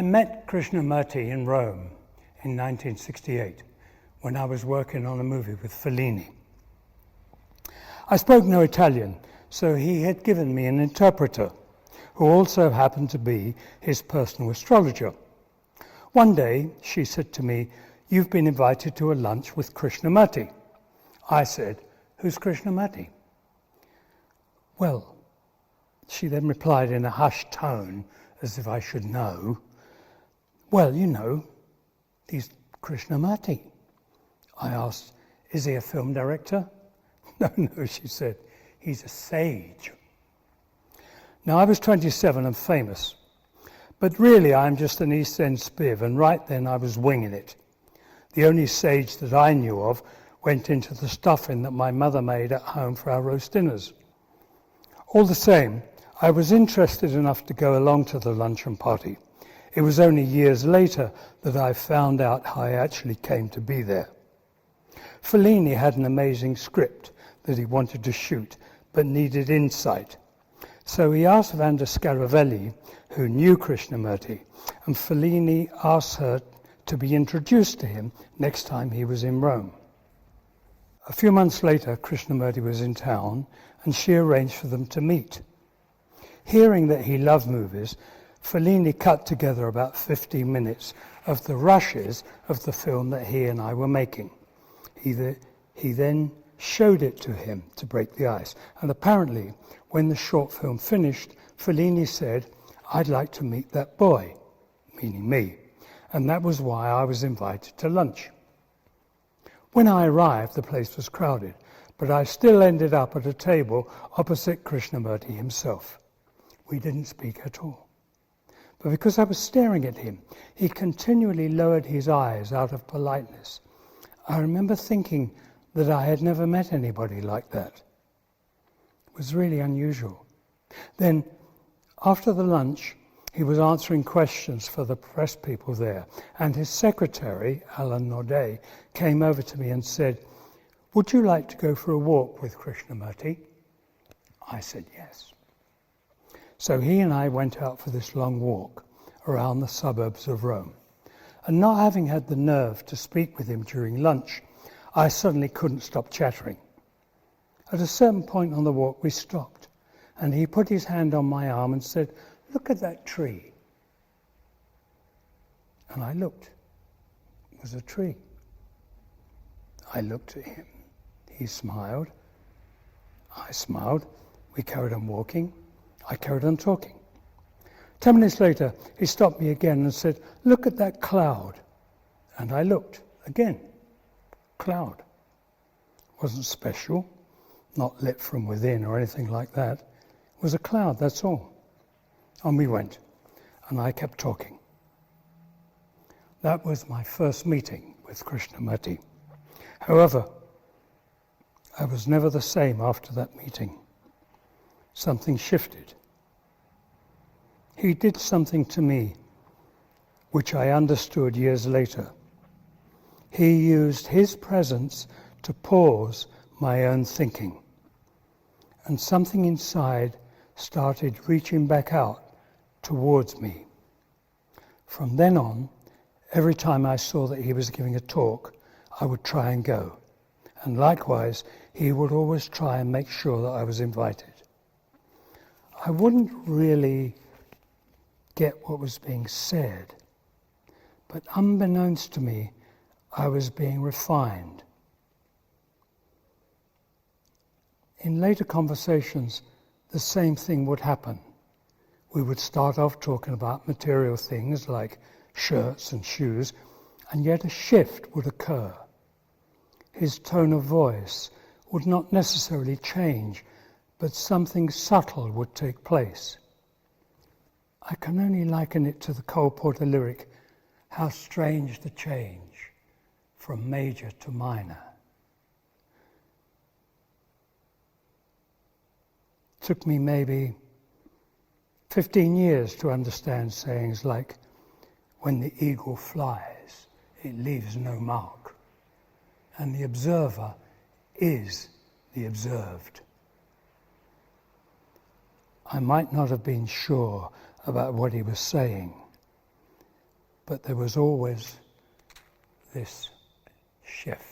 I met Krishnamurti in Rome in 1968 when I was working on a movie with Fellini. I spoke no Italian, so he had given me an interpreter who also happened to be his personal astrologer. One day, she said to me, "You've been invited to a lunch with Krishnamurti." I said, "Who's Krishnamurti?" "Well," she then replied in a hushed tone, as if I should know, "Well, you know, he's Krishnamurti." I asked, "Is he a film director?" No, she said, "He's a sage." Now, I was 27 and famous, but really I'm just an East End spiv, and right then I was winging it. The only sage that I knew of went into the stuffing that my mother made at home for our roast dinners. All the same, I was interested enough to go along to the luncheon party. It was only years later that I found out how I actually came to be there. Fellini had an amazing script that he wanted to shoot, but needed insight. So he asked Vanda Scaravelli, who knew Krishnamurti, and Fellini asked her to be introduced to him next time he was in Rome. A few months later, Krishnamurti was in town, and she arranged for them to meet. Hearing that he loved movies, Fellini cut together about 15 minutes of the rushes of the film that he and I were making. He then showed it to him to break the ice, and apparently, when the short film finished, Fellini said, "I'd like to meet that boy," meaning me, and that was why I was invited to lunch. When I arrived, the place was crowded, but I still ended up at a table opposite Krishnamurti himself. We didn't speak at all. But because I was staring at him, he continually lowered his eyes out of politeness. I remember thinking that I had never met anybody like that. It was really unusual. Then, after the lunch, he was answering questions for the press people there, and his secretary, Alan Naudet, came over to me and said, "Would you like to go for a walk with Krishnamurti?" I said yes. So he and I went out for this long walk around the suburbs of Rome. And not having had the nerve to speak with him during lunch, I suddenly couldn't stop chattering. At a certain point on the walk, we stopped, and he put his hand on my arm and said, "Look at that tree." And I looked. It was a tree. I looked at him. He smiled. I smiled. We carried on walking. I carried on talking. 10 minutes later, he stopped me again and said, "Look at that cloud." And I looked again. Cloud. Wasn't special, not lit from within or anything like that. It was a cloud, that's all. On we went, and I kept talking. That was my first meeting with Krishnamurti. However, I was never the same after that meeting. Something shifted. He did something to me, which I understood years later. He used his presence to pause my own thinking, and something inside started reaching back out towards me. From then on, every time I saw that he was giving a talk, I would try and go. And likewise, he would always try and make sure that I was invited. I wouldn't really get what was being said, but unbeknownst to me, I was being refined. In later conversations, the same thing would happen. We would start off talking about material things like shirts and shoes, and yet a shift would occur. His tone of voice would not necessarily change, but something subtle would take place. I can only liken it to the Cole Porter lyric, "How strange the change from major to minor." It took me maybe 15 years to understand sayings like, "When the eagle flies, it leaves no mark, and the observer is the observed." I might not have been sure about what he was saying, but there was always this shift.